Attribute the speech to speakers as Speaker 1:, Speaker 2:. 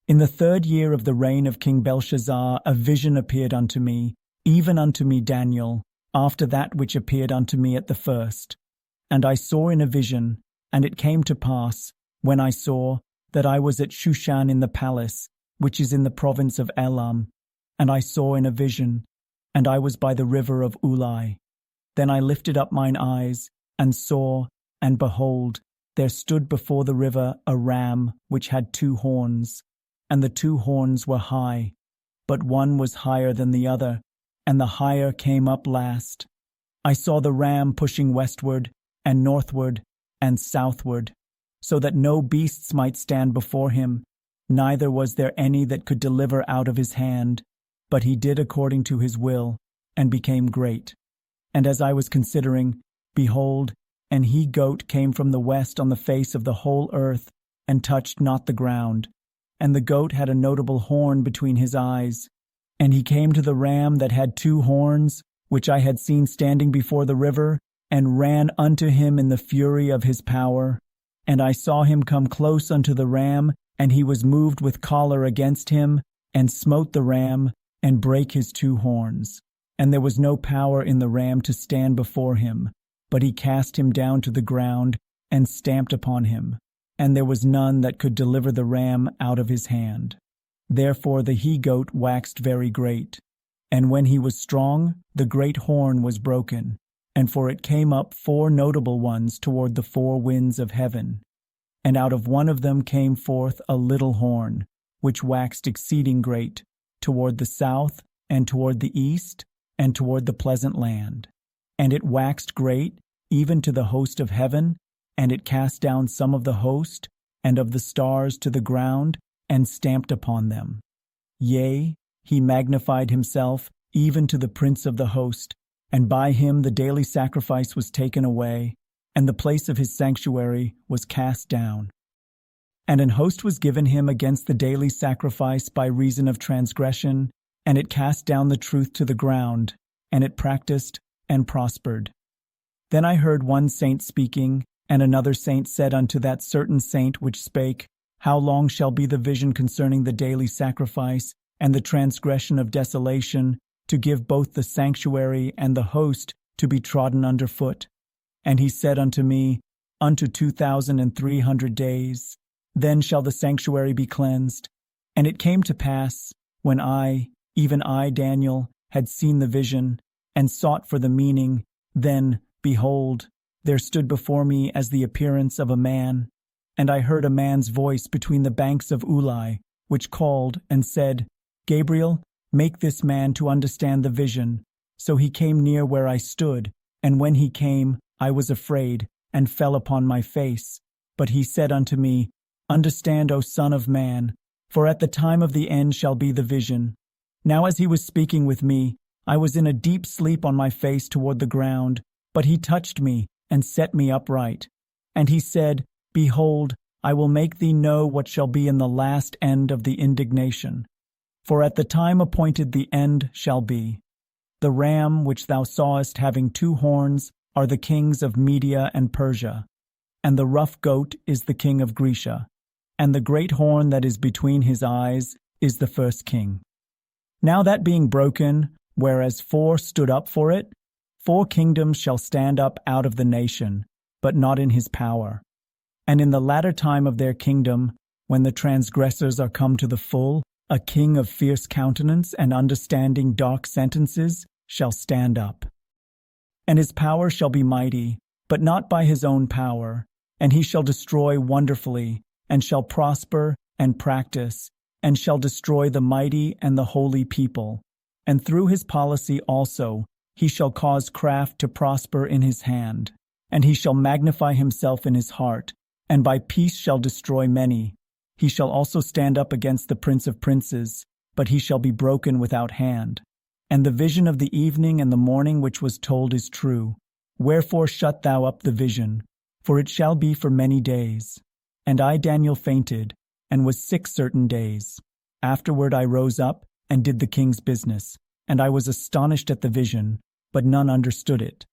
Speaker 1: In the 3rd year of the reign of King Belshazzar, a vision appeared unto me, even unto me Daniel, after that which appeared unto me at the first. And I saw in a vision, and it came to pass, when I saw, that I was at Shushan in the palace, which is in the province of Elam. And I saw in a vision, and I was by the river of Ulai. Then I lifted up mine eyes, and saw, and behold, there stood before the river a ram which had 2 horns, and the 2 horns were high, but one was higher than the other, and the higher came up last. I saw the ram pushing westward, and northward, and southward, so that no beasts might stand before him, neither was there any that could deliver out of his hand, but he did according to his will, and became great. And as I was considering, behold, an he-goat came from the west on the face of the whole earth, and touched not the ground. And the goat had a notable horn between his eyes. And he came to the ram that had 2 horns, which I had seen standing before the river, and ran unto him in the fury of his power. And I saw him come close unto the ram, and he was moved with choler against him, and smote the ram, and brake his 2 horns. And there was no power in the ram to stand before him, but he cast him down to the ground, and stamped upon him. And there was none that could deliver the ram out of his hand. Therefore the he-goat waxed very great. And when he was strong, the great horn was broken, and for it came up 4 notable ones toward the 4 winds of heaven. And out of one of them came forth a little horn, which waxed exceeding great, toward the south, and toward the east, and toward the pleasant land. And it waxed great, even to the host of heaven, and it cast down some of the host, and of the stars to the ground, and stamped upon them. Yea, he magnified himself, even to the prince of the host, and by him the daily sacrifice was taken away, and the place of his sanctuary was cast down. And an host was given him against the daily sacrifice by reason of transgression, and it cast down the truth to the ground, and it practiced and prospered. Then I heard one saint speaking, and another saint said unto that certain saint which spake, How long shall be the vision concerning the daily sacrifice, and the transgression of desolation, to give both the sanctuary and the host to be trodden under foot? And he said unto me, Unto 2,300 days. Then shall the sanctuary be cleansed. And it came to pass, when I, even I, Daniel, had seen the vision, and sought for the meaning, then, behold, there stood before me as the appearance of a man, and I heard a man's voice between the banks of Ulai, which called and said, Gabriel, make this man to understand the vision. So he came near where I stood, and when he came, I was afraid, and fell upon my face. But he said unto me, Understand, O Son of Man, for at the time of the end shall be the vision. Now as he was speaking with me, I was in a deep sleep on my face toward the ground, but he touched me, and set me upright. And he said, Behold, I will make thee know what shall be in the last end of the indignation. For at the time appointed the end shall be. The ram which thou sawest having 2 horns are the kings of Media and Persia, and the rough goat is the king of Grecia, and the great horn that is between his eyes is the first king. Now that being broken, whereas 4 stood up for it, 4 kingdoms shall stand up out of the nation, but not in his power. And in the latter time of their kingdom, when the transgressors are come to the full, a king of fierce countenance and understanding dark sentences shall stand up. And his power shall be mighty, but not by his own power, and he shall destroy wonderfully, and shall prosper and practice, and shall destroy the mighty and the holy people. And through his policy also, he shall cause craft to prosper in his hand, and he shall magnify himself in his heart, and by peace shall destroy many. He shall also stand up against the prince of princes, but he shall be broken without hand. And the vision of the evening and the morning which was told is true. Wherefore shut thou up the vision, for it shall be for many days. And I, Daniel, fainted, and was sick certain days. Afterward I rose up, and did the king's business, and I was astonished at the vision, but none understood it.